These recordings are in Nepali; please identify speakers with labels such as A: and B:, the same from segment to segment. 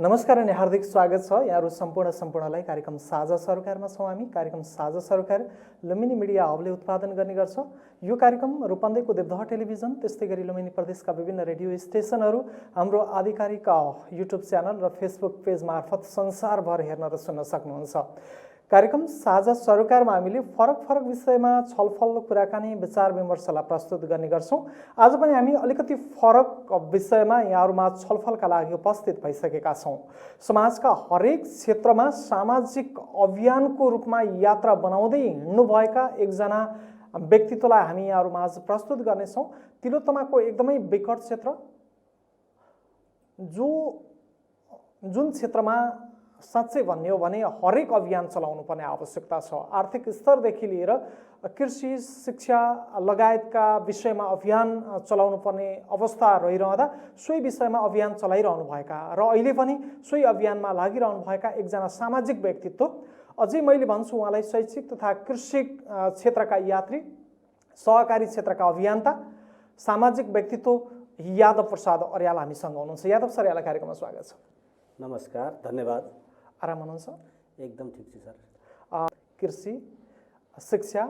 A: नमस्कार अनि हार्दिक स्वागत छ यहाँहरु सम्पूर्णलाई कार्यक्रम साझा सरोकारमा छौं हामी। कार्यक्रम साझा सरोकार लुम्बिनी मिडिया हबले उत्पादन गर्ने गर्छ। यो कार्यक्रम रूपन्देहीको देवदह टेलिभिजन त्यसैगरी लुम्बिनी प्रदेशका विभिन्न रेडियो स्टेशनहरू, हाम्रो आधिकारिक युट्युब च्यानल र फेसबुक पेज मार्फत संसारभर हेर्न र सुन्न सक्नुहुन्छ। कार्यक्रम साझा सरोकारमा हामीले फरक विषयमा छलफल, कुराकानी, विचार विमर्शलाई प्रस्तुत गर्ने गर्छौं। आज पनि हामी अलिकति फरक विषयमा यहाँहरुमा छलफलका लागि उपस्थित भइसकेका छौं। समाजका हरेक क्षेत्रमा सामाजिक अभियानको रूपमा यात्रा बनाउँदै हिँड्नुभएका एकजना व्यक्तित्वलाई हामी यहाँहरुमा आज प्रस्तुत गर्नेछौं। तिलोत्तमाको एकदमै विकट क्षेत्र, जुन क्षेत्रमा साँच्चै भन्ने हो भने हरेक अभियान चलाउनु पर्ने आवश्यकता छ। आर्थिक स्तरदेखि लिएर कृषि, शिक्षा लगायतका विषयमा अभियान चलाउनु पर्ने अवस्था रहिरहँदा सोही विषयमा अभियान चलाइरहनु भएका र अहिले पनि सोही अभियानमा लागिरहनु भएका एकजना सामाजिक व्यक्तित्व, अझै मैले भन्छु उहाँलाई शैक्षिक तथा कृषि क्षेत्रका यात्री, सहकारी क्षेत्रका अभियन्ता, सामाजिक व्यक्तित्व यादव प्रसाद अर्याल हामीसँग हुनुहुन्छ। यादव सर, यहाँलाई कार्यक्रममा स्वागत छ।
B: नमस्कार, धन्यवाद।
A: आराम हुनुहुन्छ?
B: एकदम ठीक छ सर।
A: कृषि, शिक्षा,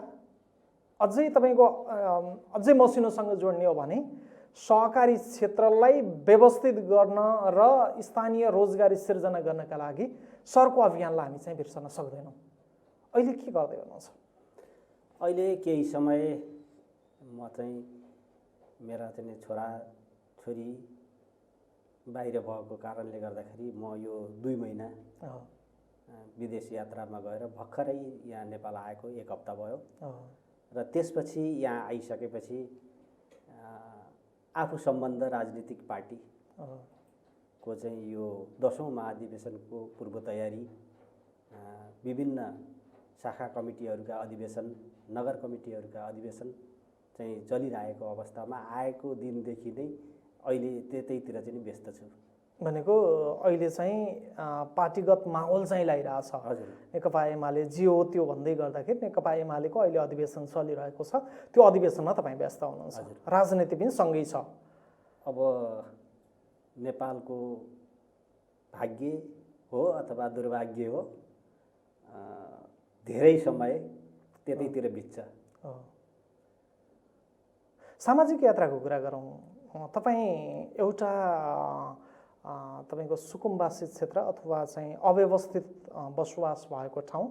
A: अझै तपाईको अझै मसिनोसँग जोड्ने हो भने सहकारी क्षेत्रलाई व्यवस्थित गर्न र स्थानीय रोजगारी सिर्जना गर्नका लागि सरको अभियानलाई हामी चाहिँ बिर्सन सक्दैनौँ। अहिले के गर्दै हुनुहुन्छ?
B: अहिले केही समय म चाहिँ मेरा चाहिँ छोरा छोरी बाहिर भएको कारणले गर्दाखेरि म यो 2 महिना विदेश यात्रामा गएर भर्खरै यहाँ नेपाल आएको 1 हप्ता भयो र त्यसपछि यहाँ आइसकेपछि आफू सम्बन्ध राजनीतिक पार्टी को चाहिँ यो 10औं महाधिवेशनको पूर्व तयारी, विभिन्न शाखा कमिटीहरूका अधिवेशन, नगर कमिटीहरूका अधिवेशन चाहिँ चलिरहेको अवस्थामा आएको दिनदेखि नै अहिले त्यतैतिर चाहिँ व्यस्त छु।
A: भनेको अहिले चाहिँ पार्टीगत माहौल चाहिँ लागिरहेछ।
B: हजुर,
A: नेकपा एमाले जे हो त्यो भन्दै गर्दाखेरि नेकपा एमालेको अहिले अधिवेशन चलिरहेको छ, त्यो अधिवेशनमा तपाईँ व्यस्त हुनुहुन्छ। राजनीति पनि सँगै छ।
B: अब नेपालको भाग्य हो अथवा दुर्भाग्य हो, धेरै समय त्यतैतिर बित्छ।
A: सामाजिक यात्राको कुरा गरौँ। तपाईँ एउटा तपाईको सुकुम्बासी क्षेत्र अथवा चाहिँ अव्यवस्थित बसोबास भएको ठाउँ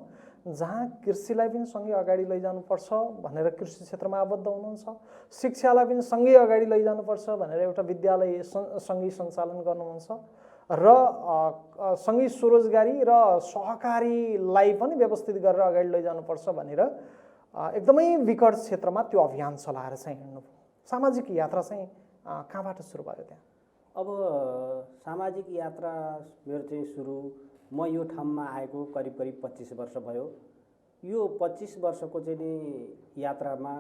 A: जहाँ कृषिलाई पनि सँगै अगाडि लैजानुपर्छ भनेर कृषि क्षेत्रमा आबद्ध हुनुहुन्छ, शिक्षालाई पनि सँगै अगाडि लैजानुपर्छ भनेर एउटा विद्यालय सँगै सञ्चालन गर्नुहुन्छ र सँगै स्वरोजगारी र सहकारीलाई पनि व्यवस्थित गरेर अगाडि लैजानुपर्छ भनेर एकदमै विकट क्षेत्रमा त्यो अभियान चलाएर चाहिँ हिँड्नुभयो। सामाजिक यात्रा चाहिँ कहाँबाट सुरु भयो त्यहाँ?
B: अब सामाजिक यात्रा मेरो चाहिँ सुरु, म यो ठाउँमा आएको करिब 25 वर्ष भयो। यो 25 वर्षको चाहिँ नि यात्रामा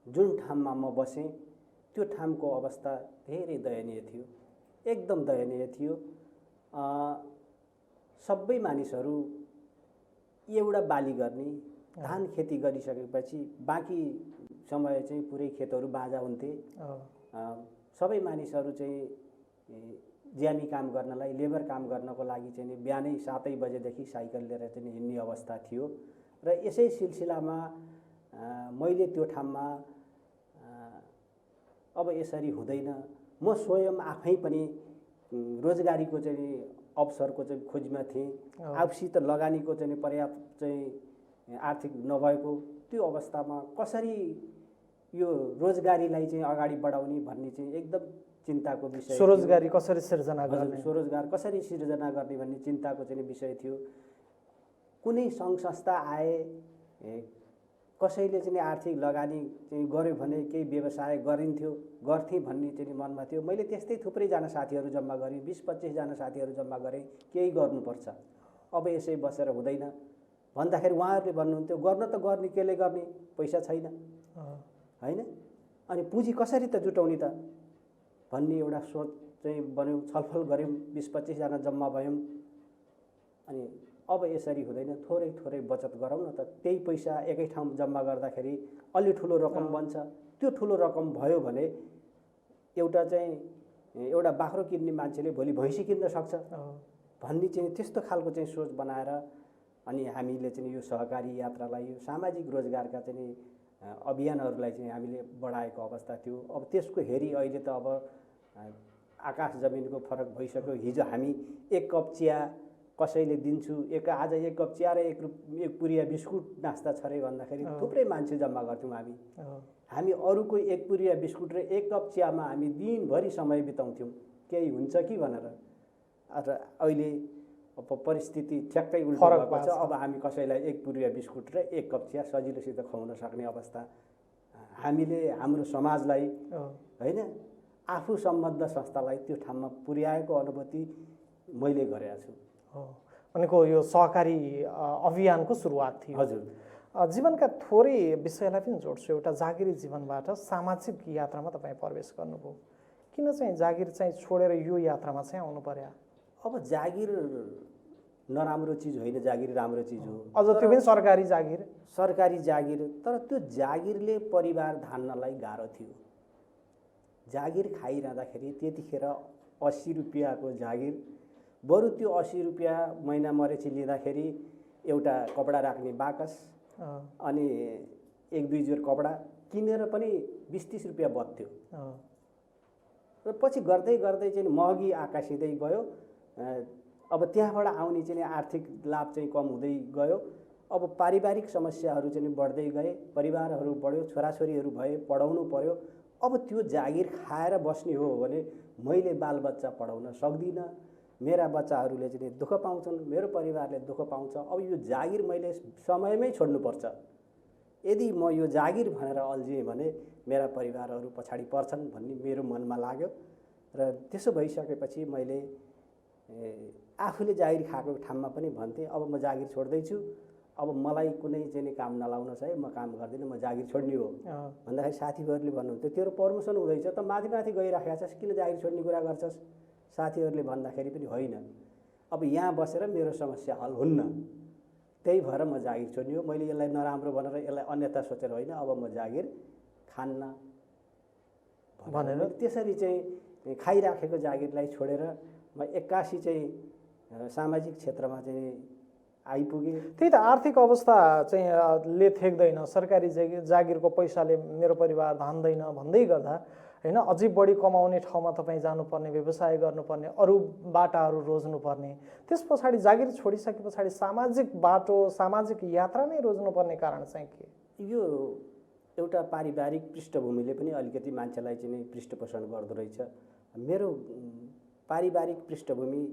B: जुन ठाउँमा म बसेँ त्यो ठाउँको अवस्था धेरै दयनीय थियो, एकदम दयनीय थियो। सबै मानिसहरू एउटा बाली गर्ने, धान खेती गरिसकेपछि बाँकी समय चाहिँ पुरै खेतहरू बाँझा हुन्थे। सबै मानिसहरू चाहिँ ज्यामी काम गर्नलाई, लेबर काम गर्नको लागि चाहिँ बिहानै 7 बजेदेखि साइकल लिएर चाहिँ हिँड्ने अवस्था थियो र यसै सिलसिलामा मैले त्यो ठाउँमा अब यसरी हुँदैन, म स्वयं आफै पनि रोजगारीको चाहिँ अवसरको चाहिँ खोजमा थिएँ। आफूसित लगानीको चाहिँ पर्याप्त चाहिँ आर्थिक नभएको त्यो अवस्थामा कसरी यो रोजगारीलाई चाहिँ अगाडि बढाउने भन्ने चाहिँ एकदम चिन्ताको विषय,
A: स्वरोजगारी कसरी सिर्जना गर्ने,
B: स्वरोजगार कसरी सिर्जना गर्ने भन्ने चिन्ताको चाहिँ विषय थियो। कुनै सङ्घ संस्था आए, कसैले चाहिँ आर्थिक लगानी चाहिँ गर्यो भने केही व्यवसाय गर्थेँ भन्ने चाहिँ मनमा थियो। मैले त्यस्तै थुप्रैजना साथीहरू जम्मा गरेँ, 20-25 जना साथीहरू जम्मा गरेँ, केही गर्नुपर्छ, अब यसै बसेर हुँदैन भन्दाखेरि उहाँहरूले भन्नुहुन्थ्यो गर्न त गर्ने, केले गर्ने, पैसा छैन होइन, अनि पुँजी कसरी त जुटाउने त भन्ने एउटा सोच चाहिँ बन्यो। छलफल गऱ्यौँ, 20-25 जना जम्मा भयौँ। अनि अब यसरी हुँदैन, थोरै बचत गरौँ न त, त्यही पैसा एकै ठाउँ जम्मा गर्दाखेरि अलि ठुलो रकम बन्छ। त्यो ठुलो रकम भयो भने एउटा बाख्रो किन्ने मान्छेले भोलि भैँसी किन्न सक्छ। भन्ने चाहिँ त्यस्तो खालको चाहिँ सोच बनाएर अनि हामीले चाहिँ यो सहकारी यात्रालाई यो सामाजिक रोजगारका चाहिँ अभियानहरूलाई चाहिँ हामीले बढाएको अवस्था थियो। अब त्यसको हेरी अहिले त अब आकाश जमिनको फरक भइसक्यो। हिजो हामी एक कप चिया कसैले दिन्छु, आज एक कप चिया र एक पुरिया बिस्कुट नास्ता छ रे भन्दाखेरि थुप्रै मान्छे जम्मा गर्थ्यौँ हामी अरूको एक पुरिया बिस्कुट र एक कप चियामा हामी दिनभरि समय बिताउँथ्यौँ केही हुन्छ कि भनेर। र अहिले अब परिस्थिति ठ्याक्कै उल्टो भएको छ। अब हामी कसैलाई एक पुरिया बिस्कुट र एक कप चिया सजिलोसित खुवाउन सक्ने अवस्था हामीले हाम्रो समाजलाई होइन आफू सम्बद्ध संस्थालाई त्यो ठाउँमा पुर्याएको अनुभूति मैले गरेको छु।
A: भनेको यो सहकारी अभियानको सुरुवात थियो।
B: हजुर।
A: जीवनका थोरै विषयलाई पनि जोड्छु। एउटा जागिरी जीवनबाट सामाजिक यात्रामा तपाईँ प्रवेश गर्नुभयो। किन चाहिँ जागिर चाहिँ छोडेर यो यात्रामा चाहिँ आउनु पर्यो?
B: अब जागिर नराम्रो चिज होइन, जागिर राम्रो चिज हो।
A: अझ त्यो पनि सरकारी जागिर।
B: सरकारी जागिर, तर त्यो जागिरले परिवार धान्नलाई गाह्रो थियो। जागिर खाइरहँदाखेरि त्यतिखेर 80 रुपियाँको जागिर, बरु त्यो 80 रुपियाँ महिना मरेपछि लिँदाखेरि एउटा कपडा राख्ने बाकस अनि 1-2 जोर कपडा किनेर पनि 20-30 रुपियाँ बच्थ्यो। र पछि गर्दै गर्दै चाहिँ महँगी आकाशिँदै गयो। अब त्यहाँबाट आउने चाहिँ आर्थिक लाभ चाहिँ कम हुँदै गयो। अब पारिवारिक समस्याहरू चाहिँ बढ्दै गए, परिवारहरू बढ्यो, छोराछोरीहरू भए, पढाउनु पर्यो। अब त्यो जागिर खाएर बस्ने हो भने मैले बालबच्चा पढाउन सक्दिनँ, मेरा बच्चाहरूले चाहिँ दुःख पाउँछन्, मेरो परिवारले दुःख पाउँछ। अब यो जागिर मैले समयमै छोड्नुपर्छ। यदि म यो जागिर भनेर अल्झिएँ भने मेरा परिवारहरू पछाडि पर्छन् भन्ने मेरो मनमा लाग्यो। र त्यसो भइसकेपछि मैले आफूले जागिर खाएको ठाउँमा पनि भन्थेँ अब म जागिर छोड्दैछु, अब मलाई कुनै चाहिँ काम नलाउनुहोस् है, म काम गर्दिनँ, म जागिर छोड्ने हो भन्दाखेरि साथीहरूले भन्नुहुन्थ्यो तेरो प्रमोसन हुँदैछ त माथि माथि गइराखेका छस्, किन जागिर छोड्ने कुरा गर्छस्? साथीहरूले भन्दाखेरि पनि होइन, अब यहाँ बसेर मेरो समस्या हल हुन्न, त्यही भएर म जागिर छोड्ने हो। मैले यसलाई नराम्रो भनेर यसलाई अन्यथा सोचेर होइन, अब म जागिर खान्न भनेर त्यसरी चाहिँ खाइराखेको जागिरलाई छोडेर म 81 चाहिँ सामाजिक क्षेत्रमा चाहिँ आइपुगेँ।
A: त्यही त आर्थिक अवस्था चाहिँ ले थेक्दैन, सरकारी जागिरको पैसाले मेरो परिवार धान्दैन भन्दै गर्दा हैन अझै बढी कमाउने ठाउँमा तपाईँ जानुपर्ने, व्यवसाय गर्नुपर्ने, अरू बाटाहरू रोज्नुपर्ने, त्यस पछाडि जागिर छोडिसके पछाडि सामाजिक बाटो, सामाजिक यात्रा नै रोज्नुपर्ने कारण चाहिँ के?
B: यो एउटा पारिवारिक पृष्ठभूमिले पनि अलिकति मान्छेलाई चाहिँ पृष्ठपोषण गर्दो रहेछ। मेरो पारिवारिक पृष्ठभूमि,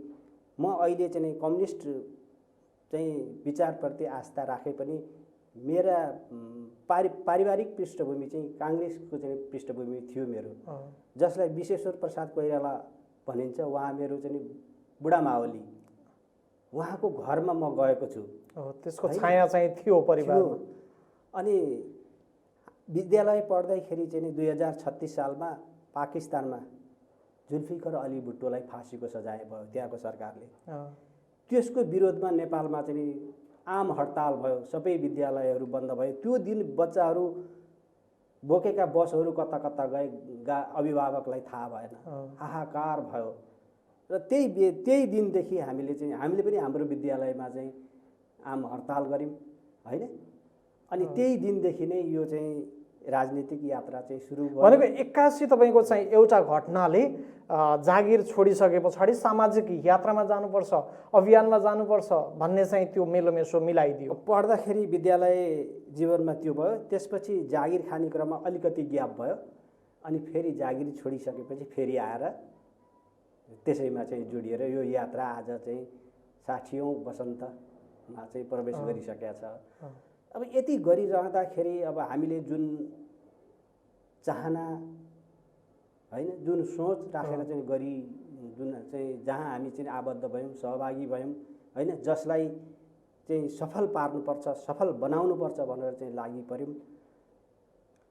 B: म अहिले चाहिँ कम्युनिस्ट चाहिँ विचारप्रति आस्था राखे पनि मेरा पारिवारिक पृष्ठभूमि चाहिँ काङ्ग्रेसको चाहिँ पृष्ठभूमि थियो मेरो, जसलाई विश्वेश्वर प्रसाद कोइराला भनिन्छ। उहाँ मेरो चाहिँ बुढा मावली, उहाँको घरमा म गएको छु।
A: त्यसको छाया चाहिँ थियो परिवारमा।
B: अनि विद्यालय पढ्दैखेरि चाहिँ 2036 सालमा पाकिस्तानमा जुल्फिकर अली भुट्टोलाई फाँसीको सजाय भयो त्यहाँको सरकारले। त्यसको विरोधमा नेपालमा चाहिँ आम हडताल भयो, सबै विद्यालयहरू बन्द भयो। त्यो दिन बच्चाहरू बोकेका बसहरू कता कता गए अभिभावकलाई थाहा भएन, हाहाकार भयो। र त्यही दिनदेखि हामीले पनि हाम्रो विद्यालयमा चाहिँ आम हडताल गऱ्यौँ हैन। अनि त्यही दिनदेखि नै यो चाहिँ राजनीतिक यात्रा चाहिँ सुरु भयो।
A: भनेको 81 तपाईँको चाहिँ एउटा घटनाले जागिर छोडिसके पछाडि सामाजिक यात्रामा जानुपर्छ, अभियानमा जानुपर्छ भन्ने चाहिँ त्यो मेलोमेसो मिलाइदियो।
B: पढ्दाखेरि विद्यालय जीवनमा त्यो भयो, त्यसपछि जागिर खाने क्रममा अलिकति ग्याप भयो, अनि फेरि जागिर छोडिसकेपछि फेरि आएर त्यसैमा चाहिँ जोडिएर यो यात्रा आज चाहिँ 60औं वसन्तमा चाहिँ प्रवेश गरिसकेका छ। अब यति गरिरहँदाखेरि अब हामीले जुन चाहना हैन, जुन सोच राखेर चाहिँ जुन चाहिँ जहाँ हामी चाहिँ आबद्ध भयौँ, सहभागी भयौँ हैन, जसलाई चाहिँ सफल पार्नुपर्छ, सफल बनाउनुपर्छ भनेर चाहिँ लागि पर्यौँ।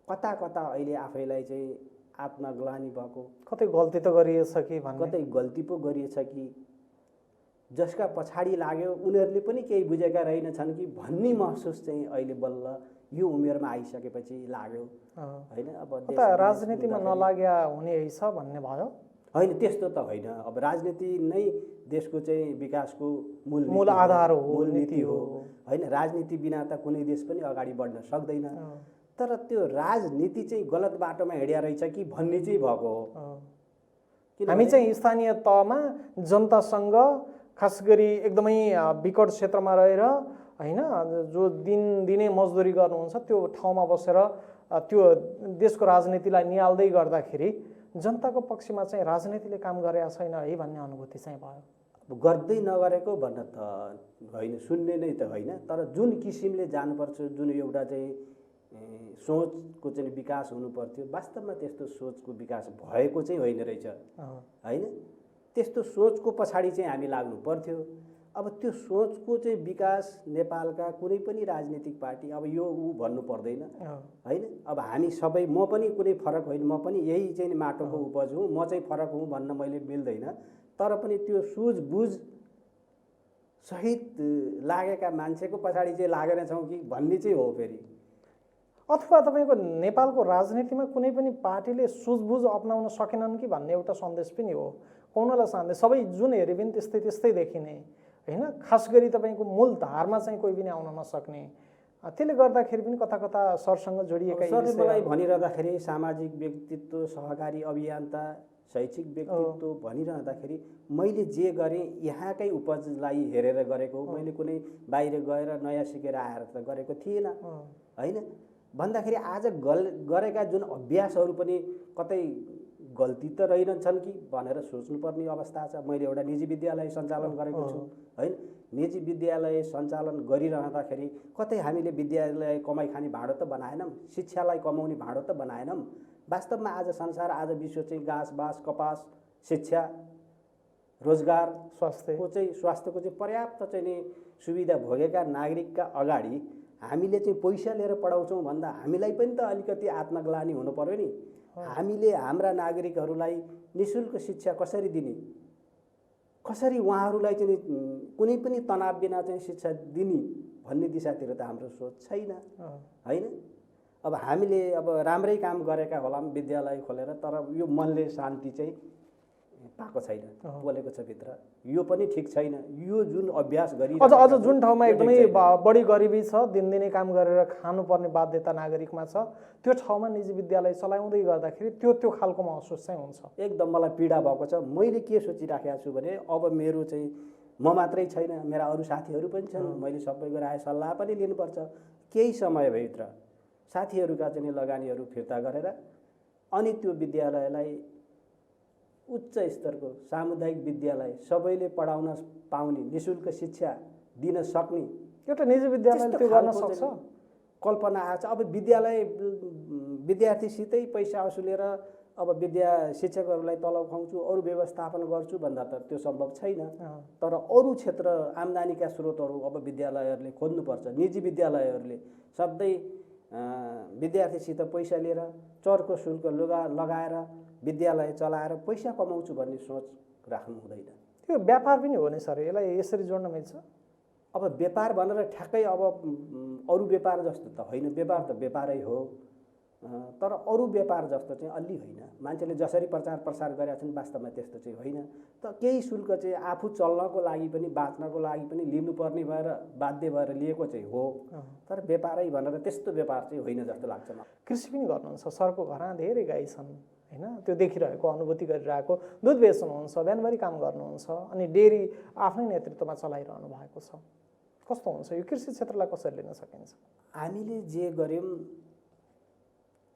B: कता कता अहिले आफैलाई चाहिँ आत्मग्लानि भएको,
A: कतै गल्ती त गरिएछ कि भन्ने,
B: कतै गल्ती पो गरिएछ कि, जसका पछाडि लाग्यो उनीहरूले पनि केही बुझेका रहेनछन् कि भन्ने महसुस चाहिँ अहिले बल्ल यो उमेरमा आइसकेपछि लाग्यो हैन। अब
A: राजनीतिमा नलाग्या हुने हैछ भन्ने भयो।
B: होइन त्यस्तो त होइन। अब राजनीति नै देशको चाहिँ विकासको
A: मूल आधार हो,
B: मूल नीति
A: नीति
B: हो
A: हो।
B: होइन। राजनीति बिना त कुनै देश पनि अगाडि बढ्न सक्दैन। तर त्यो राजनीति चाहिँ गलत बाटोमा हिँड्या रहेछ कि भन्ने चाहिँ भएको हो।
A: हामी चाहिँ स्थानीय तहमा जनतासँग खास गरी एकदमै विकट क्षेत्रमा रहेर होइन, जो दिनै मजदुरी गर्नुहुन्छ त्यो ठाउँमा बसेर त्यो देशको राजनीतिलाई निहाल्दै गर्दाखेरि जनताको पक्षमा चाहिँ राजनीतिले काम गरेका छैन है भन्ने अनुभूति चाहिँ भयो।
B: अब गर्दै नगरेको भन्न त होइन, सुन्ने नै त होइन, तर जुन किसिमले जानुपर्छ, जुन एउटा चाहिँ सोचको चाहिँ विकास हुनु पर्थ्यो, वास्तवमा त्यस्तो सोचको विकास भएको चाहिँ होइन रहेछ होइन। त्यस्तो सोचको पछाडि चाहिँ हामी लाग्नु पर्थ्यो। अब त्यो सोचको चाहिँ विकास नेपालका कुनै पनि राजनीतिक पार्टी, अब यो ऊ भन्नु पर्दैन होइन। अब हामी सबै, म पनि कुनै फरक होइन, म पनि यही चाहिँ माटोको उपज हुँ, म चाहिँ फरक हुँ भन्न मैले मिल्दैन। तर पनि त्यो सुझबुझ सहित लागेका मान्छेको पछाडि चाहिँ लागेर छौँ कि भन्ने चाहिँ हो फेरि।
A: अथवा तपाईँको नेपालको राजनीतिमा कुनै पनि पार्टीले सुझबुझ अपनाउन सकेनन् कि भन्ने एउटा सन्देश पनि हो। कौनलाई सान्दै सबै जुन हेरे पनि त्यस्तै त्यस्तै देखिने होइन। खास गरी तपाईँको मूल धारमा चाहिँ कोही पनि आउन नसक्ने, त्यसले गर्दाखेरि पनि कता कता सरसँग जोडिएका
B: सरले मलाई भनिरहँदाखेरि सामाजिक व्यक्तित्व, सहकारी अभियन्ता, शैक्षिक व्यक्तित्व भनिरहँदाखेरि मैले जे गरेँ यहाँकै उपजलाई हेरेर गरेको, मैले कुनै बाहिर गएर नयाँ सिकेर आएर त गरेको थिएन होइन भन्दाखेरि आज गरेका जुन अभ्यासहरू पनि कतै गल्ती त रहेनछन् कि भनेर सोच्नुपर्ने अवस्था छ। मैले एउटा निजी विद्यालय सञ्चालन गरेको छु होइन। निजी विद्यालय सञ्चालन गरिरहँदाखेरि कतै हामीले विद्यालय कमाइ खाने भाँडो त बनाएनौँ, शिक्षालाई कमाउने भाँडो त बनाएनौँ। वास्तवमा आज संसार, आज विश्व चाहिँ घाँस बाँस कपास, शिक्षा, रोजगार, स्वास्थ्यको चाहिँ पर्याप्त चाहिँ नि सुविधा भोगेका नागरिकका अगाडि हामीले चाहिँ पैसा लिएर पढाउँछौँ भन्दा हामीलाई पनि त अलिकति आत्मग्लानि हुनु पर्यो नि। हामीले हाम्रा नागरिकहरूलाई निःशुल्क शिक्षा कसरी दिने, कसरी उहाँहरूलाई चाहिँ कुनै पनि तनाव बिना चाहिँ शिक्षा दिने भन्ने दिशातिर त हाम्रो सोच छैन होइन। अब हामीले अब राम्रै काम गरेका होला विद्यालय खोलेर, तर यो मनले शान्ति चाहिँ पाएको छैन, बोलेको छ भित्र। यो पनि ठिक छैन। यो जुन अभ्यास गरी
A: अझ जुन ठाउँमा एकदमै बढी गरिबी छ, दिनदिनै काम गरेर खानुपर्ने बाध्यता नागरिकमा छ, त्यो ठाउँमा निजी विद्यालय चलाउँदै गर्दाखेरि त्यो खालको महसुस चाहिँ हुन्छ।
B: एकदम मलाई पीडा भएको छ। मैले के सोचिराखेको छु भने अब मेरो चाहिँ म मात्रै छैन, मेरा अरू साथीहरू पनि छन्, मैले सबैको राय सल्लाह पनि लिनुपर्छ। केही समयभित्र साथीहरूका चाहिँ लगानीहरू फिर्ता गरेर अनि त्यो विद्यालयलाई उच्च स्तरको सामुदायिक विद्यालय, सबैले पढाउन पाउने, निःशुल्क शिक्षा दिन सक्ने
A: एउटा निजी विद्यालयले त्यो गर्न सक्छ
B: कल्पना आएको छ। अब विद्यालय विद्यार्थीसितै पैसा वसुलेर अब शिक्षकहरूलाई तलब खुवाउँछु, अरू व्यवस्थापन गर्छु भन्दा त त्यो सम्भव छैन। तर अरू क्षेत्र आम्दानीका स्रोतहरू अब विद्यालयहरूले खोज्नुपर्छ। निजी विद्यालयहरूले सधैँ विद्यार्थीसित पैसा लिएर चर्को शुल्क लगाएर विद्यालय चलाएर पैसा कमाउँछु भन्ने सोच राख्नु हुँदैन।
A: त्यो व्यापार पनि हो नि सर, यसलाई यसरी जोड्न मिल्छ।
B: अब व्यापार भनेर ठ्याक्कै अब अरू व्यापार जस्तो त होइन, व्यापार त व्यापारै हो, तर अरू व्यापार जस्तो चाहिँ अलि होइन। मान्छेले जसरी प्रचार प्रसार गरेका छन् वास्तवमा त्यस्तो चाहिँ होइन। त केही शुल्क चाहिँ आफू चल्नको लागि पनि बाँच्नको लागि पनि लिनुपर्ने भएर बाध्य भएर लिएको चाहिँ हो, तर व्यापारै भनेर त्यस्तो व्यापार चाहिँ होइन जस्तो लाग्छ मलाई।
A: कृषि पनि गर्नुहुन्छ, सरको घरमा धेरै गाई छन् होइन, त्यो देखिरहेको अनुभूति गरिरहेको, दुध बेच्नुहुन्छ, बिहानभरि काम गर्नुहुन्छ, अनि डेरी आफ्नै नेतृत्वमा चलाइरहनु भएको छ। कस्तो हुन्छ यो कृषि क्षेत्रलाई कसरी लिन सकिन्छ?
B: हामीले जे गर्यौँ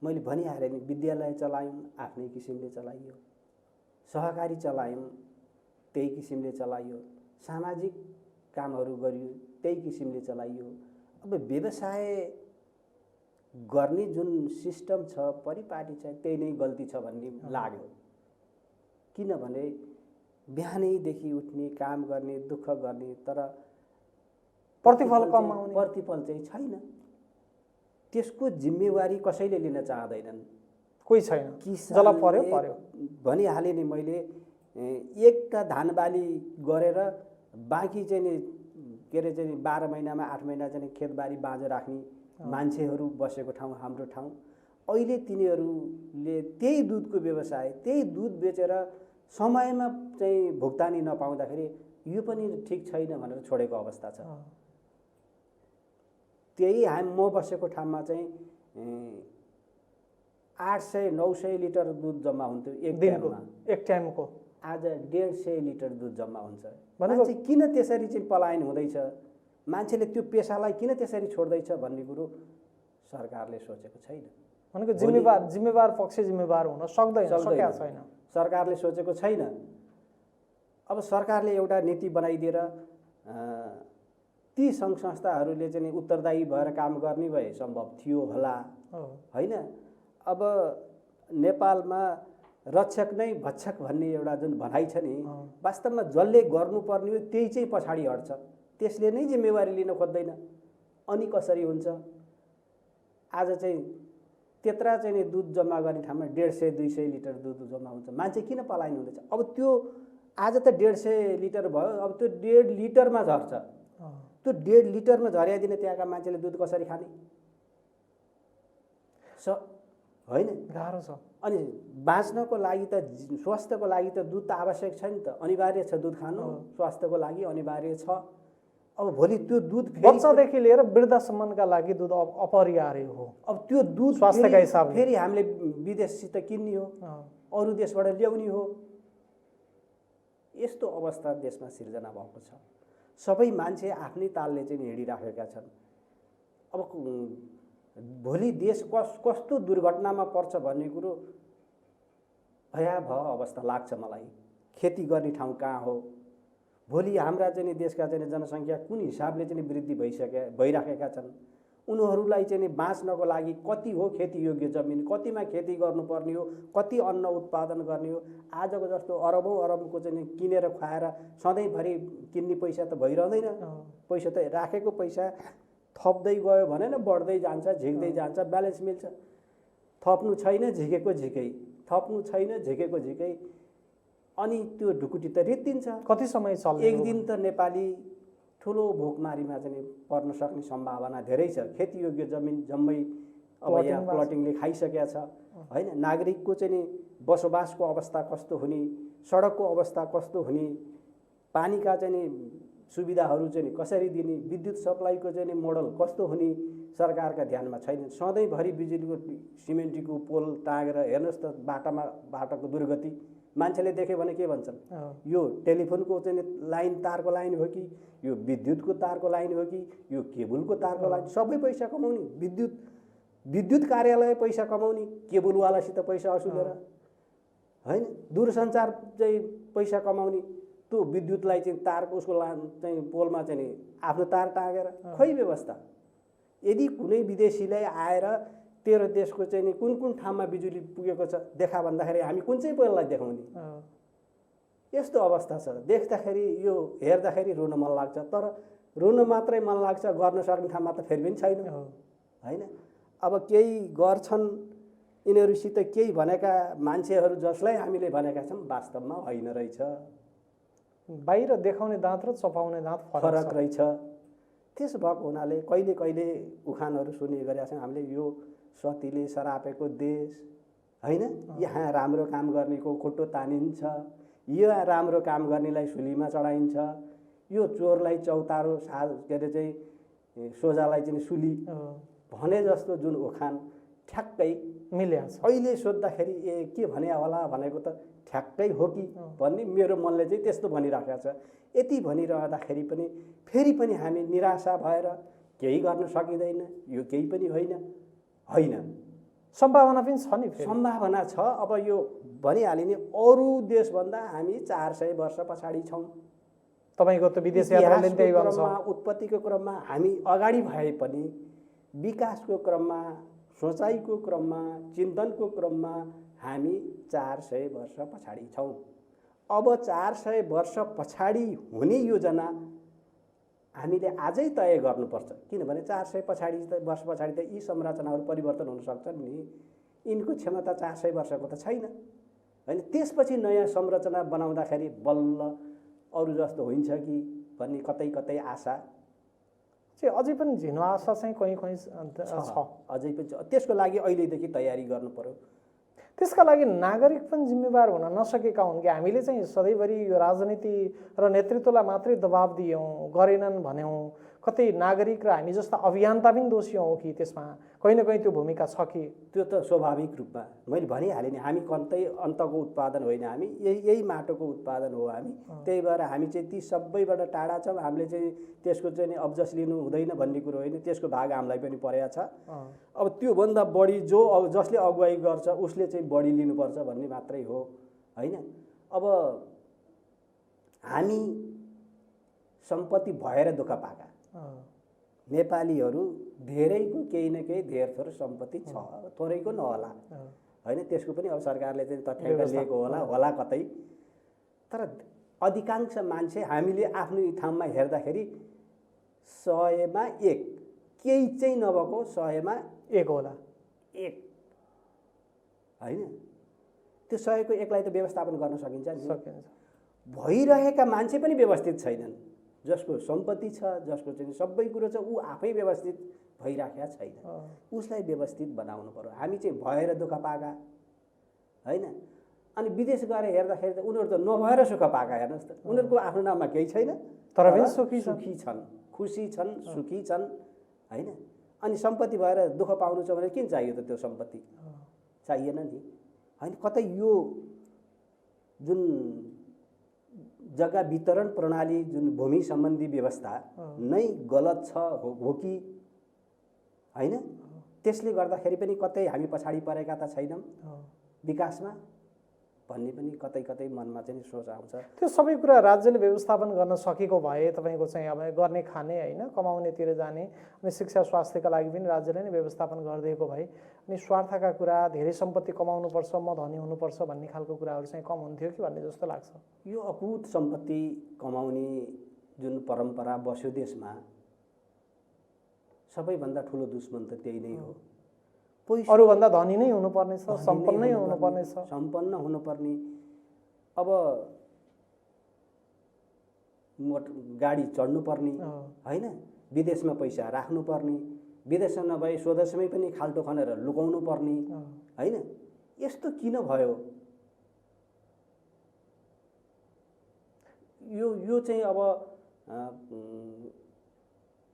B: मैले भनिहालेँ नि, विद्यालय चलायौँ आफ्नै किसिमले चलाइयो, सहकारी चलायौँ त्यही किसिमले चलाइयो, सामाजिक कामहरू गरियो त्यही किसिमले चलाइयो। अब व्यवसाय गर्ने जुन सिस्टम छ, परिपाटी छ, त्यही नै गल्ती छ भन्ने लाग्यो। किनभने बिहानैदेखि उठ्ने, काम गर्ने, दुःख गर्ने, तर
A: प्रतिफल कमाउने
B: प्रतिफल चाहिँ छैन। त्यसको जिम्मेवारी कसैले लिन चाहदैनन्,
A: कोही छैन। जला पर्यो
B: भनिहालेँ नि मैले, एकटा धान बाली गरेर बाँकी चाहिँ नि के अरे चाहिँ 12 महिनामा 8 महिना चाहिँ खेतबारी बाँझो राख्ने मान्छेहरू बसेको ठाउँ हाम्रो ठाउँ। अहिले तिनीहरूले त्यही दुधको व्यवसाय, त्यही दुध बेचेर समयमा चाहिँ भुक्तानी नपाउँदाखेरि यो पनि ठिक छैन भनेर छोडेको अवस्था छ। त्यही म बसेको ठाउँमा चाहिँ 800-900 लिटर दुध जम्मा हुन्थ्यो एक दिनमा,
A: एक टाइमको।
B: आज 150 लिटर दुध जम्मा हुन्छ। मान्छे किन त्यसरी चाहिँ पलायन हुँदैछ, मान्छेले त्यो पेसालाई किन त्यसरी छोड्दैछ भन्ने कुरो सरकारले सोचेको छैन।
A: भनेको जिम्मेवार पक्ष जिम्मेवार हुन सक्दैन, सकेको छैन,
B: सरकारले सोचेको छैन। अब सरकारले एउटा नीति बनाइदिएर ती सङ्घ संस्थाहरूले चाहिँ उत्तरदायी भएर काम गर्ने भए सम्भव थियो होला, होइन? अब नेपालमा रक्षक नै भक्षक भन्ने एउटा जुन भनाइ छ नि, वास्तवमा जसले गर्नुपर्ने हो त्यही चाहिँ पछाडि हट्छ, त्यसले नै जिम्मेवारी लिन खोज्दैन। अनि कसरी हुन्छ? आज चाहिँ त्यत्रा चाहिँ नि दुध जम्मा गर्ने ठाउँमा 150-200 लिटर दुध जम्मा हुन्छ। मान्छे किन पलायन हुँदैछ? अब त्यो आज त 150 लिटर भयो, अब त्यो 1.5 लिटरमा झर्छ। त्यो 1.5 लिटरमा झर्याइदिने त्यहाँका मान्छेले दुध कसरी खाने? होइन,
A: गाह्रो छ।
B: अनि बाँच्नको लागि त, स्वास्थ्यको लागि त दुध त आवश्यक छ नि त, अनिवार्य छ दुध खानु, स्वास्थ्यको लागि अनिवार्य छ। अब भोलि त्यो दुध
A: बच्चादेखि लिएर वृद्धसम्मका लागि दुध अपरिहार्य हो।
B: अब त्यो दुध
A: स्वास्थ्यका हिसाबले
B: फेरि हामीले विदेशसित किन्ने हो, अरू देशबाट ल्याउने हो। यस्तो अवस्था देशमा सिर्जना भएको छ। सबै मान्छे आफ्नै तालले चाहिँ हिँडिराखेका छन्। अब भोलि देश कस्तो दुर्घटनामा पर्छ भन्ने कुरो भयावह अवस्था लाग्छ मलाई। खेती गर्ने ठाउँ कहाँ हो? भोलि हाम्रा चाहिँ देशका चाहिँ जनसङ्ख्या कुन हिसाबले चाहिँ वृद्धि भइराखेका छन्? उनीहरूलाई चाहिँ बाँच्नको लागि कति हो खेतीयोग्य जमिन, कतिमा खेती गर्नुपर्ने हो, कति अन्न उत्पादन गर्ने हो? आजको जस्तो अरबौँ अरबको चाहिँ किनेर खुवाएर सधैँभरि किन्ने पैसा त भइरहँदैन। पैसा त राखेको पैसा थप्दै गयो भने न बढ्दै जान्छ, झिक्दै जान्छ, ब्यालेन्स मिल्छ। थप्नु छैन, झिकेको झिकै, थप्नु छैन, झिकेको झिकै, अनि त्यो ढुकुटी त रित्तिन्छ।
A: कति समय चल्छ?
B: एक दिन त नेपाली ठुलो भोकमारीमा चाहिँ पर्न सक्ने सम्भावना धेरै छ। खेतीयोग्य जमिन जम्मै अब यहाँ प्लटिङले खाइसकेका छ, होइन? नागरिकको चाहिँ बसोबासको अवस्था कस्तो हुने, सडकको अवस्था कस्तो हुने, पानीका चाहिँ सुविधाहरू चाहिँ कसरी दिने, विद्युत सप्लाईको चाहिँ मोडल कस्तो हुने सरकारका ध्यानमा छैन। सधैँभरि बिजुलीको सिमेन्टीको पोल टाँगेर हेर्नुहोस् त बाटोको दुर्गति। मान्छेले देख्यो भने के भन्छन्? यो टेलिफोनको चाहिँ लाइन, तारको लाइन हो कि यो विद्युतको तारको लाइन हो कि यो केबुलको तारको लाइन? सबै पैसा कमाउने, विद्युत कार्यालय पैसा कमाउने, केबुलवालासित पैसा असुलेर, होइन? दूरसञ्चार चाहिँ पैसा कमाउने, त्यो विद्युतलाई चाहिँ तारको उसको चाहिँ पोलमा चाहिँ आफ्नो तार टाँगेर। खै व्यवस्था? यदि कुनै विदेशीलाई आएर तेरो देशको चाहिँ कुन कुन ठाउँमा बिजुली पुगेको छ देखा भन्दाखेरि हामी कुन चाहिँ पोललाई देखाउने? यस्तो अवस्था छ। देख्दाखेरि यो हेर्दाखेरि रुन मन लाग्छ, तर रुन मात्रै मन लाग्छ, गर्न सक्ने ठाउँमा त फेरि पनि छैन, होइन? अब केही गर्छन् यिनीहरूसित केही भनेका मान्छेहरू जसलाई हामीले भनेका छौँ वास्तवमा होइन रहेछ।
A: बाहिर देखाउने दाँत र चपाउने दाँत
B: फरक रहेछ। त्यसो भएको हुनाले कहिले कहिले उखानहरू सुन्ने गरेका छौँ हामीले, यो सतीले सरापेको देश, होइन? यहाँ राम्रो काम गर्नेको खुट्टो तानिन्छ, यहाँ राम्रो काम गर्नेलाई सुलीमा चढाइन्छ, यो चोरलाई चौतारो के अरे चाहिँ सोझालाई चाहिँ सुली भने जस्तो जुन उखान ठ्याक्कै
A: मिल्या छ।
B: अहिले सोद्धाखेरि ए के भने होला भनेको त ठ्याक्कै हो कि भन्ने मेरो मनले चाहिँ त्यस्तो भनिराखेको छ। यति भनिरहँदाखेरि पनि फेरि पनि हामी निराशा भएर केही गर्न सकिँदैन, यो केही पनि होइन।
A: सम्भावना पनि छ नि,
B: सम्भावना छ। अब यो भनिहालिने अरू देशभन्दा हामी 400 वर्ष पछाडि छौँ।
A: तपाईँको त विदेश यात्राले त्यही भन्छ।
B: उत्पत्तिको क्रममा हामी अगाडि भए पनि विकासको क्रममा, सोचाइको क्रममा, चिन्तनको क्रममा हामी 400 वर्ष पछाडि छौँ। अब 400 वर्ष पछाडि हुने योजना हामीले आजै तय गर्नुपर्छ, किनभने 400 वर्ष पछाडि त यी संरचनाहरू परिवर्तन हुन सक्छन् नि। यिनको क्षमता 400 वर्षको त छैन, होइन? त्यसपछि नयाँ संरचना बनाउँदाखेरि बल्ल अरू जस्तो हुन्छ कि भन्ने कतै कतै आशा
A: चाहिँ अझै पनि झिनो आशा चाहिँ कहीँ छ।
B: अझै पनि त्यसको लागि अहिलेदेखि तयारी गर्नु पर्यो।
A: त्यसका लागि नागरिक पनि जिम्मेवार हुन नसकेका हुन् कि हामीले चाहिँ सधैँभरि यो राजनीति र नेतृत्वलाई मात्रै दबाब दियौँ, गरेनन् भन्यौँ। कतै नागरिक र हामी जस्ता अभियन्ता पनि दोषी हौँ कि त्यसमा कहीँ न कहीँ त्यो भूमिका छ कि?
B: त्यो त स्वाभाविक रूपमा मैले भनिहालेँ नि, हामी कतै अन्तको उत्पादन होइन, हामी यही माटोको उत्पादन हो हामी। त्यही भएर हामी चाहिँ ती सबैबाट टाढा छौँ। हामीले चाहिँ त्यसको चाहिँ अब्जस लिनु हुँदैन भन्ने कुरो होइन, त्यसको भाग हामीलाई पनि परेको छ। अब त्योभन्दा बढी जसले अगुवाई गर्छ उसले चाहिँ बढी लिनुपर्छ भन्ने मात्रै हो होइन। अब हामी सम्पत्ति भएर दुःख पाएका नेपालीहरू धेरैको केही न केही धेर थोर सम्पत्ति छ, थोरैको नहोला होइन। त्यसको पनि अब सरकारले चाहिँ तथ्याङ्क लिएको होला कतै। तर अधिकांश मान्छे हामीले आफ्नो ठाउँमा हेर्दाखेरि 100मा 1, केही चाहिँ नभएको 100मा
A: 1 होला,
B: 1 होइन। त्यो 100को 1लाई त व्यवस्थापन गर्न सकिन्छ नि,
A: सकिन्छ।
B: भइरहेका मान्छे पनि व्यवस्थित छैनन्। जसको सम्पत्ति छ, जसको चाहिँ सबै कुरो छ, ऊ आफै व्यवस्थित भइराखेका छैन। उसलाई व्यवस्थित बनाउनु पर्यो। हामी चाहिँ भएर दुःख पाएका होइन। अनि विदेश गएर हेर्दाखेरि त उनीहरू त नभएर सुख पाएका, हेर्नुहोस् त। उनीहरूको आफ्नो नाममा केही छैन,
A: तर पनि सुखी
B: छन्, खुसी छन्, सुखी छन् होइन। अनि सम्पत्ति भएर दुःख पाउनु छ भने किन चाहियो त त्यो सम्पत्ति? चाहिएन नि होइन। कतै यो जुन जग्गा वितरण प्रणाली, जुन भूमि सम्बन्धी व्यवस्था नै गलत छ हो कि होइन। त्यसले गर्दाखेरि पनि कतै हामी पछाडि परेका त छैनौँ विकासमा भन्ने पनि कतै कतै मनमा चाहिँ सोच आउँछ।
A: त्यो सबै कुरा राज्यले व्यवस्थापन गर्न सकेको भए तपाईँको चाहिँ अब गर्ने खाने होइन, कमाउनेतिर जाने, अनि शिक्षा स्वास्थ्यका लागि पनि राज्यले नै व्यवस्थापन गरिदिएको भए अनि स्वार्थका कुरा, धेरै सम्पत्ति कमाउनुपर्छ, म धनी हुनुपर्छ भन्ने खालको कुराहरू चाहिँ कम हुन्थ्यो कि भन्ने जस्तो लाग्छ।
B: यो अकुत सम्पत्ति कमाउने जुन परम्परा बस्यो देशमा, सबैभन्दा ठुलो दुश्मन त त्यही नै हो।
A: अरूभन्दा धनी नै हुनुपर्ने छ, सम्पन्नै हुनुपर्ने छ,
B: सम्पन्न हुनुपर्ने। अब गाडी चढ्नुपर्ने होइन, विदेशमा पैसा राख्नुपर्ने, विदेशमा नभए स्वदेशमै पनि खाल्टो खनेर लुकाउनु पर्ने होइन। यस्तो किन भयो? यो चाहिँ अब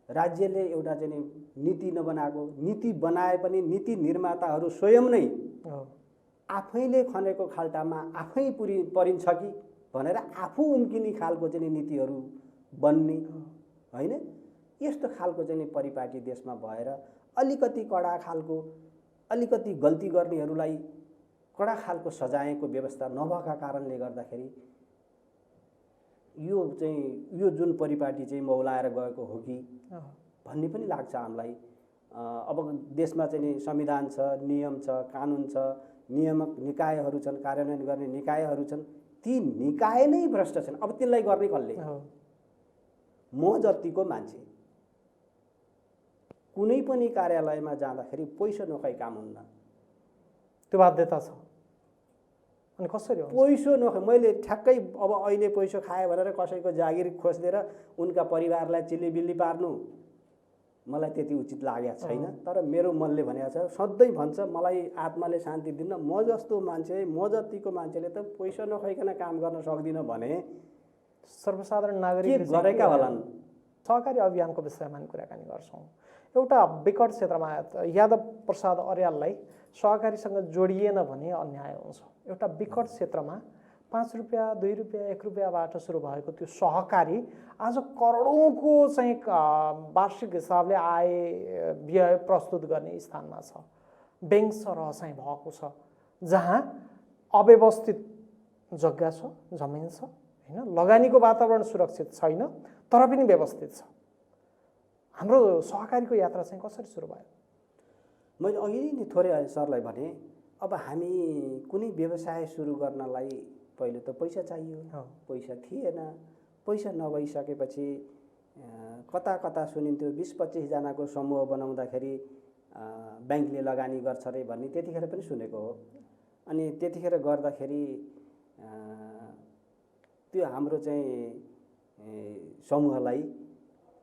B: राज्यले एउटा चाहिँ नीति नबनाएको, नीति बनाए पनि नीति निर्माताहरू स्वयं नै आफैले खनेको खाल्टामा आफै परिन्छ कि भनेर आफू उम्किने खालको चाहिँ नीतिहरू बन्ने होइन। यस्तो खालको चाहिँ परिपाटी देशमा भएर अलिकति कडा खालको, अलिकति गल्ती गर्नेहरूलाई कडा खालको सजायको व्यवस्था नभएका कारणले गर्दाखेरि यो जुन परिपाटी चाहिँ मौलाएर गएको हो कि भन्ने पनि लाग्छ हामीलाई। अब देशमा चाहिँ संविधान छ, नियम छ, कानुन छ, नियामक निकायहरू छन्, कार्यान्वयन गर्ने निकायहरू छन्, ती निकाय नै भ्रष्ट छन्। अब त्यसलाई गर्ने कसले? म जतिको मान्छे कुनै पनि कार्यालयमा जाँदाखेरि पैसा नखाई काम हुन्न,
A: त्यो बाध्यता छ। अनि कसरी हो?
B: पैसो नखाई मैले ठ्याक्कै अब अहिले पैसो खाएँ भनेर कसैको जागिर खोजिदिएर उनका परिवारलाई चिल्लीबिल्ली पार्नु मलाई त्यति उचित लागेको छैन। तर मेरो मनले भनेको छ, सधैँ भन्छ मलाई आत्माले शान्ति दिन्न, म जस्तो मान्छे, म जतिको मान्छेले त पैसा नखाइकन काम गर्न सक्दिनँ भने
A: सर्वसाधारण नागरिक
B: के गरेका होलान्?
A: सहकारी अभियानको विषयमा कुराकानी गर्छौँ। एउटा विकट क्षेत्रमा यादव प्रसाद अर्याललाई सहकारीसँग जोडिएन भने अन्याय हुन्छ। एउटा विकट क्षेत्रमा 5 रुपियाँ, 2 रुपियाँ, 1 रुपियाँबाट सुरु भएको त्यो सहकारी आज करोडौँको चाहिँ वार्षिक हिसाबले आय व्यय प्रस्तुत गर्ने स्थानमा छ। ब्याङ्क सरह चाहिँ भएको छ, जहाँ अव्यवस्थित जग्गा छ, जमिन छ होइन, लगानीको वातावरण सुरक्षित छैन तर पनि व्यवस्थित छ। हाम्रो सहकारीको यात्रा चाहिँ कसरी सुरु भयो?
B: मैले अघि नै थोरै सरलाई भने, अब हामी कुनै व्यवसाय सुरु गर्नलाई पहिले त पैसा चाहियो, पैसा थिएन। पैसा नभइसकेपछि कता कता सुनिन्थ्यो 20-25 जनाको समूह बनाउँदाखेरि ब्याङ्कले लगानी गर्छ अरे भन्ने त्यतिखेर पनि सुनेको हो। अनि त्यतिखेर गर्दाखेरि त्यो हाम्रो चाहिँ समूहलाई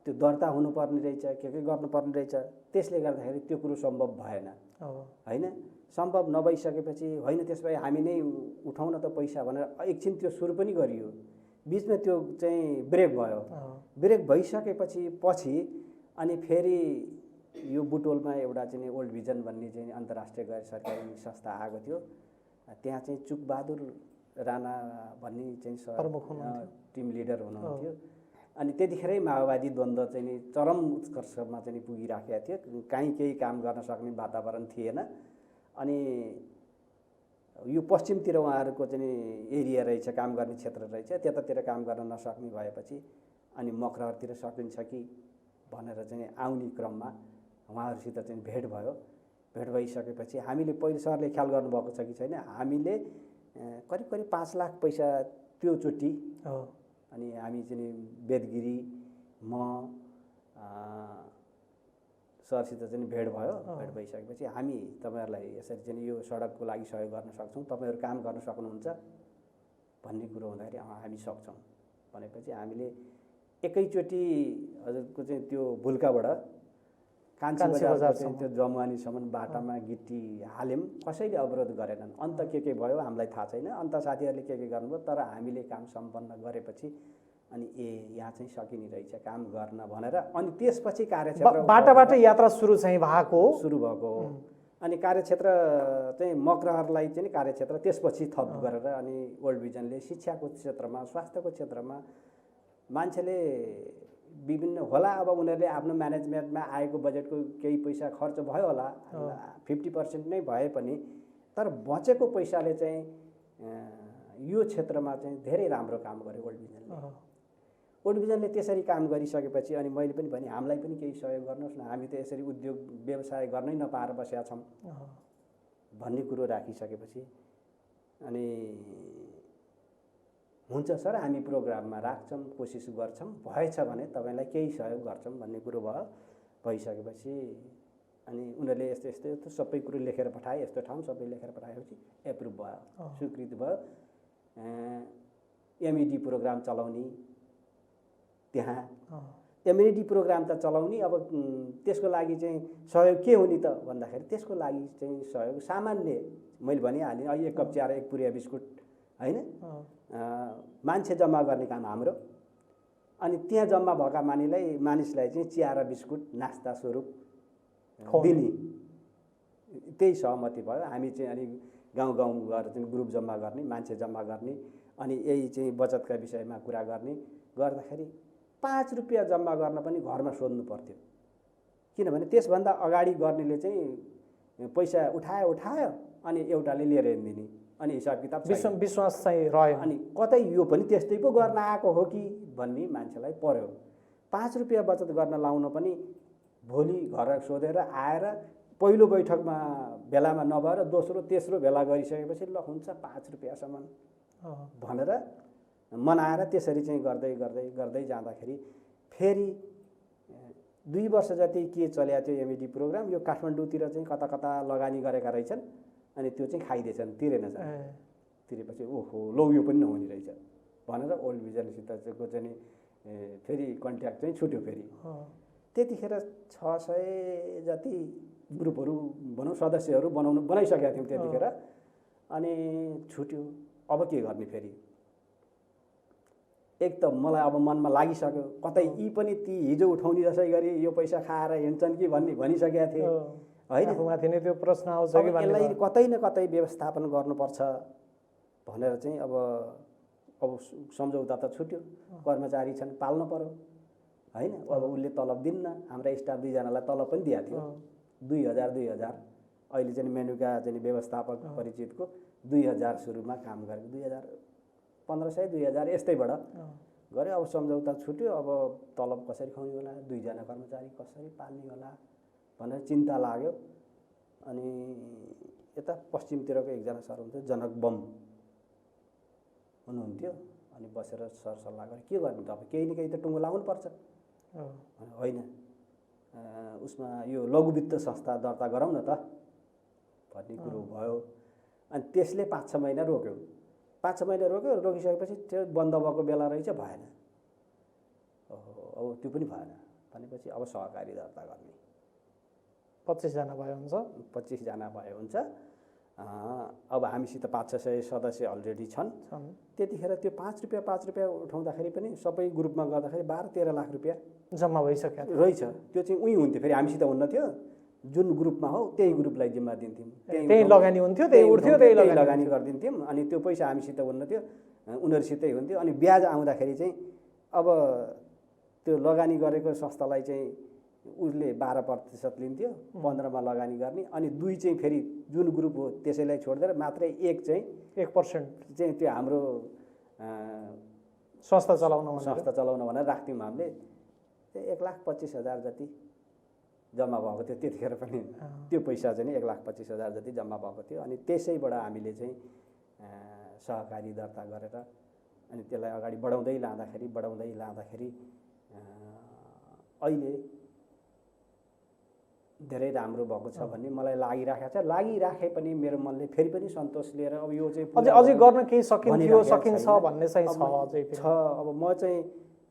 B: त्यो दर्ता हुनुपर्ने रहेछ, के गर्नुपर्ने रहेछ। त्यसले गर्दाखेरि त्यो कुरो सम्भव भएन होइन। सम्भव नभइसकेपछि होइन त्यसो भए हामी नै उठाउन त पैसा भनेर एकछिन त्यो सुरु पनि गरियो। बिचमा त्यो चाहिँ ब्रेक भयो। ब्रेक भइसकेपछि पछि अनि फेरि यो बुटोलमा एउटा चाहिँ ओल्ड भिजन भन्ने चाहिँ अन्तर्राष्ट्रिय गैर सरकारी संस्था आएको थियो। त्यहाँ चाहिँ चुकबहादुर राणा भन्ने चाहिँ टिम लिडर हुनुहुन्थ्यो। अनि त्यतिखेरै माओवादी द्वन्द्व चाहिँ नि चरम उत्कर्षमा चाहिँ पुगिराखेको थियो। कहीँ केही काम गर्न सक्ने वातावरण थिएन। अनि यो पश्चिमतिर उहाँहरूको चाहिँ एरिया रहेछ, काम गर्ने क्षेत्र रहेछ, त्यतातिर काम गर्न नसक्ने भएपछि अनि मकरहरतिर सकिन्छ कि भनेर चाहिँ आउने क्रममा उहाँहरूसित चाहिँ भेट भयो। भेट भइसकेपछि हामीले पहिले सरले ख्याल गर्नुभएको छ कि छैन, हामीले करिब करिब 5 लाख पैसा त्यो चोटि अनि हामी चाहिँ बेदगिरी म सरसित चाहिँ भेट भयो। भेट भइसकेपछि हामी तपाईँहरूलाई यसरी चाहिँ यो सडकको लागि सहयोग गर्न सक्छौँ, तपाईँहरू काम गर्न सक्नुहुन्छ भन्ने कुरो हुँदाखेरि हामी सक्छौँ भनेपछि हामीले एकैचोटि हजुरको चाहिँ त्यो भुल्काबाट कान्छी बजार चाहिँ त्यो जमुवानीसम्म बाटामा गिट्टी हाल्यौँ। कसैले अवरोध गरेनन्। अन्त के भयो हामीलाई थाहा छैन, अन्त साथीहरूले के गर्नुभयो, तर हामीले काम सम्पन्न गरेपछि अनि यहाँ चाहिँ सकिने रहेछ काम गर्न भनेर अनि त्यसपछि कार्यक्षेत्र
A: बाटाबाट यात्रा सुरु भएको
B: हो। अनि कार्यक्षेत्र चाहिँ मकरहरलाई चाहिँ कार्यक्षेत्र त्यसपछि थप गरेर अनि वर्ल्ड भिजनले शिक्षाको क्षेत्रमा, स्वास्थ्यको क्षेत्रमा मान्छेले विभिन्न होला, अब उनीहरूले आफ्नो म्यानेजमेन्टमा आएको बजेटको केही पैसा खर्च भयो होला, 50% नै भए पनि, तर बचेको पैसाले चाहिँ यो क्षेत्रमा चाहिँ धेरै राम्रो काम गर्यो वर्ल्ड भिजनले। वर्ल्ड भिजनले त्यसरी काम गरिसकेपछि अनि मैले पनि भने हामीलाई पनि केही सहयोग गर्नुहोस् न, हामी त यसरी उद्योग व्यवसाय गर्नै नपाएर बसेका छौँ भन्ने कुरो राखिसकेपछि अनि हुन्छ सर हामी प्रोग्राममा राख्छौँ, कोसिस गर्छौँ, भएछ भने तपाईँलाई केही सहयोग गर्छौँ भन्ने कुरो भयो। भइसकेपछि अनि उनीहरूले यस्तो यस्तो यस्तो सबै कुरो लेखेर पठाए, यस्तो ठाउँ सबै लेखेर पठाएपछि एप्रुभ भयो, स्वीकृति भयो। एमइडी प्रोग्राम चलाउने, त्यहाँ एमइडी प्रोग्राम त चलाउने, अब त्यसको लागि चाहिँ सहयोग के हुने त भन्दाखेरि त्यसको लागि चाहिँ सहयोग सामान्य मैले भनिहालेँ, अहिले 1 कप चिया र 1 पुरिया बिस्कुट होइन, मान्छे जम्मा गर्ने काम हाम्रो। अनि त्यहाँ जम्मा भएका मानिसलाई चाहिँ चिया र बिस्कुट नास्ता स्वरूप दिने, त्यही सहमति भयो। हामी चाहिँ अनि गाउँ गाउँ गएर चाहिँ ग्रुप जम्मा गर्ने, मान्छे जम्मा गर्ने अनि यही चाहिँ बचतका विषयमा कुरा गर्दाखेरि 5 रुपियाँ जम्मा गर्न पनि घरमा सोध्नु पर्थ्यो। किनभने त्यसभन्दा अगाडि गर्नेले चाहिँ पैसा उठायो अनि एउटाले लिएर हिँड्दिने अनि हिसाब किताब
A: विश्वास चाहिँ रह्यो।
B: अनि कतै यो पनि त्यस्तै पो गर्न आएको हो कि भन्ने मान्छेलाई पर्यो। 5 रुपियाँ बचत गर्न लाउन पनि भोलि घर सोधेर आएर पहिलो बैठकमा बेलामा नभएर दोस्रो तेस्रो भेला गरिसकेपछि ल हुन्छ 5 रुपियाँसम्म भनेर मनाएर त्यसरी चाहिँ गर्दै जाँदाखेरि फेरि 2 वर्ष जति के चल्या थियो एमइडी प्रोग्राम। यो काठमाडौँतिर चाहिँ कता कता लगानी गरेका रहेछन् अनि त्यो चाहिँ खाइदिएछन्, तिरेन जाने। तिरेपछि ओहो लौ यो पनि नहुने रहेछ भनेर ओल्ड भिजनसितको चाहिँ फेरि कन्ट्याक्ट चाहिँ छुट्यो। फेरि त्यतिखेर 600 जति ग्रुपहरू भनौँ सदस्यहरू बनाइसकेका थियौँ त्यतिखेर। अनि छुट्यो, अब के गर्ने फेरि। एक त मलाई अब मनमा लागिसक्यो कतै यी पनि ती हिजो उठाउने जसै गरी यो पैसा खाएर हिँड्छन् कि भनिसकेका थिए होइन।
A: आफूमाथि नै त्यो प्रश्न आउँछ कि
B: यसलाई कतै न कतै व्यवस्थापन गर्नुपर्छ भनेर चाहिँ अब सम्झौता त छुट्यो, कर्मचारी छन् पाल्नु पर्यो होइन। अब उसले तलब दिन्न, हाम्रा स्टाफ 2 जनालाई तलब पनि दिएको थियो 2000 अहिले चाहिँ मेनुका चाहिँ व्यवस्थापक परिचितको 2000 सुरुमा काम गरेको 1500 2000 यस्तैबाट गऱ्यो। अब सम्झौता छुट्यो, अब तलब कसरी खुवाउने होला, 2 जना कर्मचारी कसरी पाल्ने होला भनेर चिन्ता लाग्यो। अनि यता पश्चिमतिरको एकजना सर हुन्थ्यो जनक बम हुनुहुन्थ्यो। अनि बसेर सरसल्लाह गरे के गर्नु त, अब केही न केही त टुङ्गो लाउनुपर्छ होइन। उसमा यो लघु वित्त संस्था दर्ता गरौँ न त भन्ने कुरो भयो। अनि त्यसले 5-6 महिना रोक्यो। 5-6 महिना रोकिसकेपछि त्यो बन्द भएको बेला रहेछ, भएन। अब त्यो पनि भएन भनेपछि अब सहकारी दर्ता गर्ने
A: 25 जना भए हुन्छ
B: 25 जना भए हुन्छ। अब हामीसित 500-600 सदस्य अलरेडी छन्। त्यतिखेर त्यो 5 रुपियाँ उठाउँदाखेरि पनि सबै ग्रुपमा गर्दाखेरि 12-13 लाख रुपियाँ
A: जम्मा भइसक्यो
B: रहेछ। त्यो चाहिँ उही हुन्थ्यो, फेरि हामीसित हुन्न थियो, जुन ग्रुपमा हो त्यही ग्रुपलाई जिम्मा दिन्थ्यौँ,
A: त्यही लगानी हुन्थ्यो, त्यही उठ्थ्यो, त्यही
B: लगानी गरिदिन्थ्यौँ। अनि त्यो पैसा हामीसित हुन्न थियो, उनीहरूसितै हुन्थ्यो। अनि ब्याज आउँदाखेरि चाहिँ अब त्यो लगानी गरेको संस्थालाई चाहिँ उसले 12% लिन्थ्यो, 15मा लगानी गर्ने, अनि 2 चाहिँ फेरि जुन ग्रुप हो त्यसैलाई छोडिदिएर मात्रै
A: 1%
B: चाहिँ त्यो हाम्रो
A: संस्था चलाउन
B: भनेर राख्थ्यौँ। हामीले 1,25,000 जति जम्मा भएको थियो त्यतिखेर पनि। त्यो पैसा चाहिँ 1,25,000 जति जम्मा भएको थियो। अनि त्यसैबाट हामीले चाहिँ सहकारी दर्ता गरेर अनि त्यसलाई अगाडि बढाउँदै लाँदाखेरि अहिले धेरै राम्रो भएको छ भन्ने मलाई लागिराखेको छ। लागिराखे पनि मेरो मनले फेरि पनि सन्तोष लिएर अब यो चाहिँ
A: अझै गर्न केही सकिन्छ भन्ने चाहिँ छ अझै
B: छ। अब म चाहिँ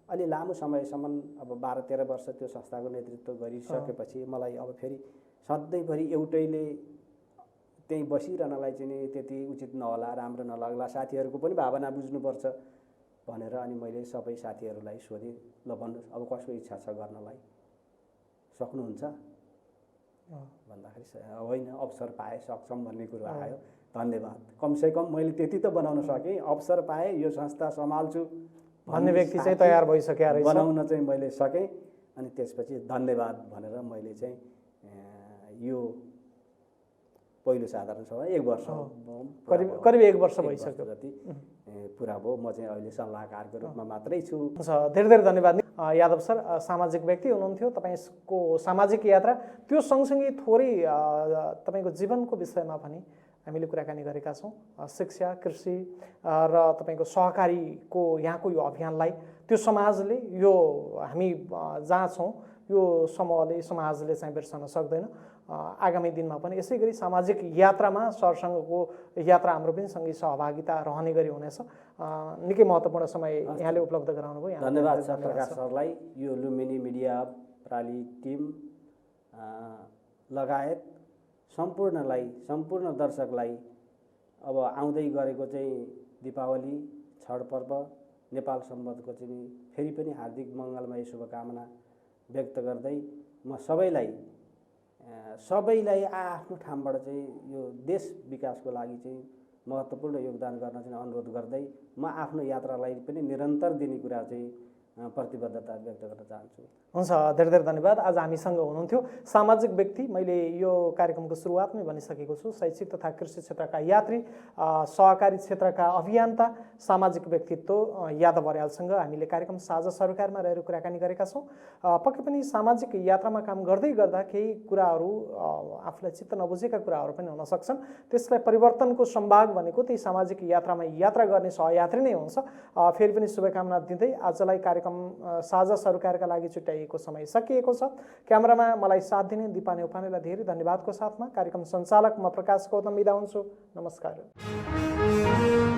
B: अलि लामो समयसम्म अब 12-13 वर्ष त्यो संस्थाको नेतृत्व गरिसकेपछि मलाई अब फेरि सधैँभरि एउटैले त्यहीँ बसिरहनलाई चाहिँ नि त्यति उचित नहोला, राम्रो नलाग्ला, साथीहरूको पनि भावना बुझ्नुपर्छ भनेर अनि मैले सबै साथीहरूलाई सोधेँ, ल भन्नुहोस् अब कसको इच्छा छ गर्नलाई, सक्नुहुन्छ भन्दाखेरि होइन अवसर पाएँ सक्छौँ भन्ने कुरो आयो। धन्यवाद, कमसेकम मैले त्यति त बनाउन सकेँ, अवसर पाएँ, यो संस्था सम्हाल्छु
A: भन्ने व्यक्ति चाहिँ तयार भइसक्यो रहेछ,
B: बनाउन चाहिँ मैले सकेँ। अनि त्यसपछि धन्यवाद भनेर मैले चाहिँ यो पहिलो साधारण सभा 1 वर्ष
A: करिब 1 वर्ष भइसक्यो
B: जति पुरा भयो। म चाहिँ अहिले सल्लाहकारको रूपमा मात्रै छु।
A: धेरै धेरै धन्यवाद यादव सर। सामाजिक व्यक्ति हुनुहुन्थ्यो, तपाईँको सामाजिक यात्रा त्यो सँगसँगै थोरै तपाईँको जीवनको विषयमा पनि हामीले कुराकानी गरेका छौँ। शिक्षा, कृषि र तपाईँको सहकारीको यहाँको यो अभियानलाई त्यो समाजले, यो हामी जहाँ छौँ यो समूहले, समाजले चाहिँ बिर्सन सक्दैन। आगामी दिनमा पनि यसै गरी सामाजिक यात्रामा सरसँगको यात्रा हाम्रो पनि सँगै सहभागिता रहने गरी हुनेछ। निकै महत्त्वपूर्ण समय यहाँले उपलब्ध गराउनु भयो।
B: धन्यवाद छ प्रकाश सरलाई, यो लुम्बिनी मिडिया प्राली टिम लगायत सम्पूर्ण दर्शकलाई अब आउँदै गरेको चाहिँ दीपावली, छठ पर्व, नेपाल सम्वतको चाहिँ फेरि पनि हार्दिक मङ्गलमय शुभकामना व्यक्त गर्दै म सबैलाई आफ्नो ठाउँबाट चाहिँ यो देश विकासको लागि चाहिँ महत्त्वपूर्ण योगदान गर्न चाहिँ अनुरोध गर्दै म आफ्नो यात्रालाई पनि निरन्तर दिने कुरा चाहिँ प्रतिबद्धता व्यक्त गर्न चाहन्छु।
A: हुन्छ, धेरै धेरै धन्यवाद। आज हामीसँग हुनुहुन्थ्यो सामाजिक व्यक्ति, मैले यो कार्यक्रमको सुरुवातमै भनिसकेको छु, शैक्षिक तथा कृषि क्षेत्रका यात्री, सहकारी क्षेत्रका अभियन्ता, सामाजिक व्यक्तित्व यादव अर्यालसँग हामीले कार्यक्रम साझा सरकारमा रहेर कुराकानी गरेका छौँ। पक्कै पनि सामाजिक यात्रामा काम गर्दै गर्दा केही कुराहरू आफूलाई चित्त नबुझेका कुराहरू पनि हुन सक्छन्। त्यसलाई परिवर्तनको सम्भाग भनेको त्यही सामाजिक यात्रामा यात्रा गर्ने सहयात्री नै हुन्छ। फेरि पनि शुभकामना दिँदै आजलाई कार्यक्रम साझा सरकारका लागि छुट्याइएको समय सकिएको छ। क्यामेरामा मलाई साथ दिने दिपा नेउपानेलाई धेरै धन्यवादको साथमा कार्यक्रम सञ्चालक म प्रकाश गौतम बिदा हुन्छु। नमस्कार।